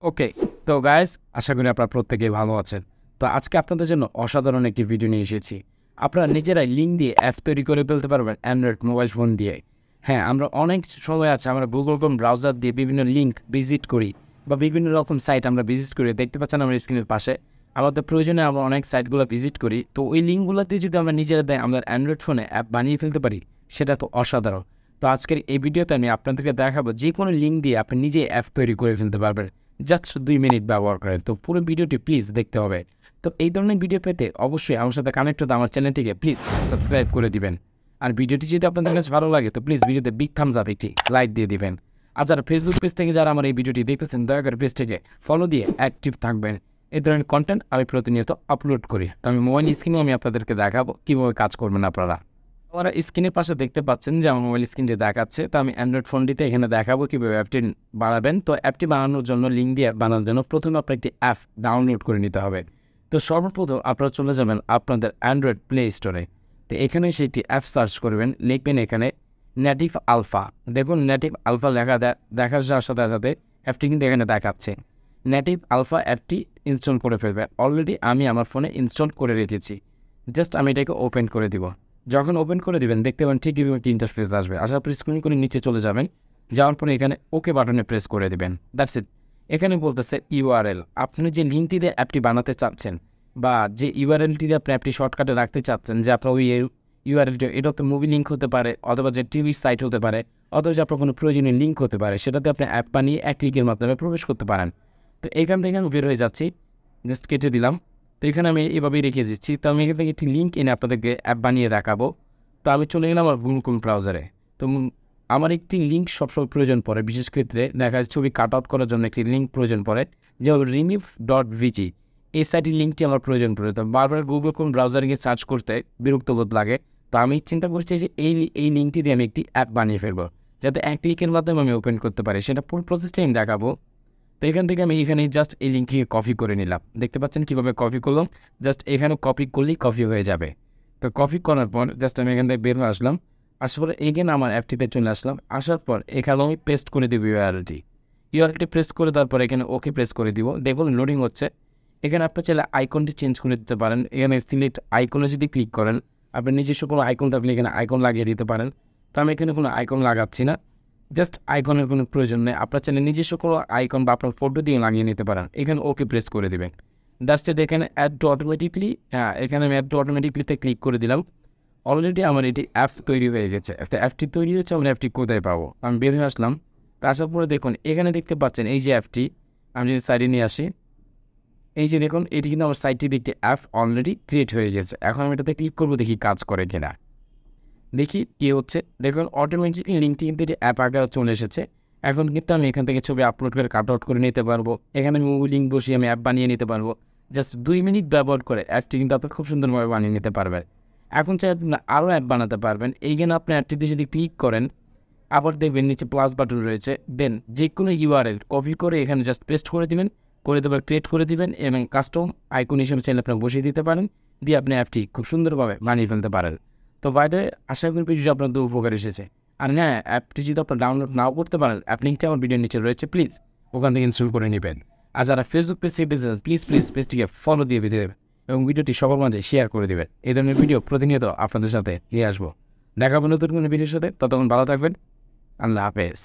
ওকে, তো গাইস, আশা করি আপনারা প্রত্যেকেই ভালো আছেন। তো আজকে আপনাদের জন্য অসাধারণ একটি ভিডিও নিয়ে এসেছি। আপনারা নিজেরাই লিঙ্ক দিয়ে অ্যাপ তৈরি করে ফেলতে পারবেন অ্যান্ড্রয়েড মোবাইল ফোন দিয়ে। হ্যাঁ, আমরা অনেক সময় আছে আমরা গুগল ক্রোম ব্রাউজার দিয়ে বিভিন্ন লিঙ্ক ভিজিট করি বা বিভিন্ন রকম সাইট আমরা ভিজিট করি। দেখতে পাচ্ছেন আমার স্ক্রিনের পাশে। আমাদের প্রয়োজনে আমরা অনেক সাইটগুলো ভিজিট করি। তো ওই লিঙ্কগুলো দিয়ে যদি আমরা নিজেরা দেয় আমাদের অ্যান্ড্রয়েড ফোনে অ্যাপ বানিয়ে ফেলতে পারি, সেটা তো অসাধারণ। তো আজকের এই ভিডিওতে আমি আপনাদেরকে দেখাবো যে কোনো লিঙ্ক দিয়ে আপনি নিজেই অ্যাপ তৈরি করে ফেলতে পারবেন জাস্ট 2 মিনিট ব্যবহার করেন। তো পুরো ভিডিওটি প্লিজ দেখতে হবে। তো এই ধরনের ভিডিও পেতে অবশ্যই আমার সাথে কানেক্ট হতে আমার চ্যানেলটিকে প্লিজ সাবস্ক্রাইব করে দিবেন। আর ভিডিওটি যদি আপনাদের কাছে ভালো লাগে তো প্লিজ ভিডিওতে বিগ থামস আপ একটি লাইক দিয়ে দিবেন। আর যারা ফেসবুক পেজ থেকে যারা আমার এই ভিডিওটি দেখতেছেন দয়া করে পেজটিকে ফলো দিয়ে অ্যাক্টিভ থাকবেন। এই ধরনের কন্টেন্ট আমি প্রতিনিয়ত আপলোড করি। তো আমি মোবাইল স্ক্রিনে আমি আপনাদেরকে দেখাবো কীভাবে কাজ করবেন আপনারা। আপনারা স্ক্রিনের পাশে দেখতে পাচ্ছেন যে আমার মোবাইল স্ক্রিনটি দেখাচ্ছে। তো আমি অ্যান্ড্রয়েড ফোনটিতে এখানে দেখাবো কীভাবে অ্যাপটি বানাবেন। তো অ্যাপটি বানানোর জন্য লিঙ্ক দিয়ে বানানোর জন্য প্রথমে আপনার একটি অ্যাপ ডাউনলোড করে নিতে হবে। তো সর্বপ্রথম আপনারা চলে যাবেন আপনাদের অ্যান্ড্রয়েড প্লে স্টোরে। তো এখানে সেটি অ্যাপ সার্চ করবেন, লিখবেন এখানে নেটিভ আলফা। দেখুন নেটিভ আলফা লেখা দেখার সাথে সাথে অ্যাপটি কিন্তু এখানে দেখাচ্ছে। নেটিভ আলফা অ্যাপটি ইনস্টল করে ফেলবে। অলরেডি আমি আমার ফোনে ইনস্টল করে রেখেছি। জাস্ট আমি এটাকে ওপেন করে দিব। যখন ওপেন করে দিবেন দেখতে পাবেন ঠিক এরকম একটি ইন্টারফেস আসবে। আসার পর স্ক্রিন করে নিচে চলে যাবেন। যাওয়ার পরে এখানে ওকে বাটনে প্রেস করে দিবেন। That's it. এখানে বলতেছে ইউআরএল। আপনি যে লিঙ্কটি দিয়ে অ্যাপটি বানাতে চাচ্ছেন বা যে ইউআরএলটি দিয়ে আপনি অ্যাপটি শর্টকাটে রাখতে চাচ্ছেন, যে আপনার ওই ইউআরএলটি এটা তো মুভি লিঙ্ক হতে পারে, অথবা যে টিভি সাইট হতে পারে, অথবা যে আপনার কোনো প্রয়োজনীয় লিঙ্ক হতে পারে, সেটাতে আপনি অ্যাপ বানিয়ে এক ক্লিকের মাধ্যমে প্রবেশ করতে পারেন। তো এইখান থেকে আমি বের হয়ে যাচ্ছি, জাস্ট কেটে দিলাম। তো এখানে আমি এভাবেই রেখে দিচ্ছি। তো আমি এখান থেকে একটি লিঙ্ক এনে আপনাদেরকে অ্যাপ বানিয়ে দেখাবো। তো আমি চলে গেলাম আমার গুগল ক্রোম ব্রাউজারে। তো আমার একটি লিঙ্ক সবসময় প্রয়োজন পড়ে, বিশেষ ক্ষেত্রে দেখা যায় ছবি কাট আউট করার জন্য একটি লিঙ্ক প্রয়োজন পড়ে, যে remove.vg। এই সাইটের লিঙ্কটি আমার প্রয়োজন পড়ে। তো বারবার গুগল ক্রোম ব্রাউজারে গিয়ে সার্চ করতে বিরক্ত বোধ লাগে। তো আমি চিন্তা করছি যে এই লিঙ্কটি দিয়ে আমি একটি অ্যাপ বানিয়ে ফেলবো, যাতে এক ক্লিকের মাধ্যমে আমি ওপেন করতে পারি। সেটা পুরো প্রসেসটাই আমি দেখাবো। তো এখান থেকে আমি এখানে জাস্ট এই লিঙ্কটিকে কপি করে নিলাম। দেখতে পাচ্ছেন কীভাবে কপি করলাম। জাস্ট এখানে কপি করলেই কপি হয়ে যাবে। তো কপি করার পর জাস্ট আমি এখান থেকে বের হয়ে আসলাম। আসার পরে এগেন আমার অ্যাপটিতে চলে আসলাম। আসার পর এখানে আমি পেস্ট করে দিব ইউআরএলটি প্রেস করে দেওয়ার পর এখানে ওকে প্রেস করে দিব। দেখুন লোডিং হচ্ছে। এখানে আপনি চাইলে আইকনটি চেঞ্জ করে দিতে পারেন। এখানে সিলেক্ট আইকনে যদি ক্লিক করেন, আপনি নিজস্ব কোনো আইকন থাকলে এখানে আইকন লাগিয়ে দিতে পারেন। তো আমি এখানে কোনো আইকন লাগাচ্ছি না, জাস্ট আইকনের কোনো প্রয়োজন নেই। আপনার চ্যানেল নিজস্ব কোনো আইকন বা আপনার ফটো দিয়ে লাগিয়ে নিতে পারেন। এখানে ওকে প্রেস করে দেবেন। That's it. এখানে অ্যাড টু অটোমেটিকলি, এখানে আমি অ্যাড টু অটোমেটিকলিতে ক্লিক করে দিলাম। অলরেডি আমার এটি অ্যাপ তৈরি হয়ে গেছে। তো অ্যাপটি তৈরি হচ্ছে, আমরা অ্যাপটি কোথায় পাবো? আমি বের হয়ে আসলাম। তো আসার পরে দেখুন এখানে দেখতে পাচ্ছেন এই যে অ্যাপটি, আমি যদি সাইডে নিয়ে আসি, এই যে দেখুন এটি কিন্তু আমার সাইটটিতে একটি অ্যাপ অলরেডি ক্রিয়েট হয়ে গেছে। এখন আমি এটাতে ক্লিক করবো, দেখি কাজ করে কিনা। দেখি কী হচ্ছে। দেখুন অটোমেটিকলি লিঙ্কটি কিন্তু এটি অ্যাপ আকারে চলে এসেছে। এখন কিন্তু আমি এখান থেকে ছবি আপলোড করে কাট আউট করে নিতে পারবো। এখানে আমি মুভি লিঙ্ক বসিয়ে আমি অ্যাপ বানিয়ে নিতে পারবো। জাস্ট 2 মিনিট ব্যবহার করে অ্যাপটি কিন্তু আপনি খুব সুন্দরভাবে বানিয়ে নিতে পারবেন। এখন চাই আপনি আরও অ্যাপ বানাতে পারবেন। এইখানে আপনি অ্যাপটিতে যদি ক্লিক করেন, আবার দেখবেন নিচে প্লাস বাটন রয়েছে। দেন যে কোনো ইউআরএল কপি করে এখানে জাস্ট পেস্ট করে দেবেন, করে দেবার ক্রিয়েট করে দিবেন এবং কাস্টম আইকন হিসেবে চাইলে আপনি বসিয়ে দিতে পারেন। দিয়ে আপনি অ্যাপটি খুব সুন্দরভাবে বানিয়ে ফেলতে পারেন। তো বাইরে আশা করি ভিডিওটি আপনাদের উপকার এসেছে। আর হ্যাঁ, অ্যাপটি যদি আপনার ডাউনলোড নাও করতে পারেন, অ্যাপ লিঙ্কটি আমার ভিডিওর নিচে রয়েছে, প্লিজ ওখান থেকে ইনস্টল করে নেবেন। আর যারা ফেসবুক পেজ প্লিজ পেজটিকে ফলো দিয়ে দেবেন এবং ভিডিওটি সবার মাঝে শেয়ার করে দেবেন। এই ধরনের ভিডিও প্রতিনিয়ত আপনাদের সাথে নিয়ে আসবো। দেখাবো নতুন কোনো ভিডিওর সাথে। ততক্ষণ ভালো থাকবেন। আল্লাহ হাফেজ।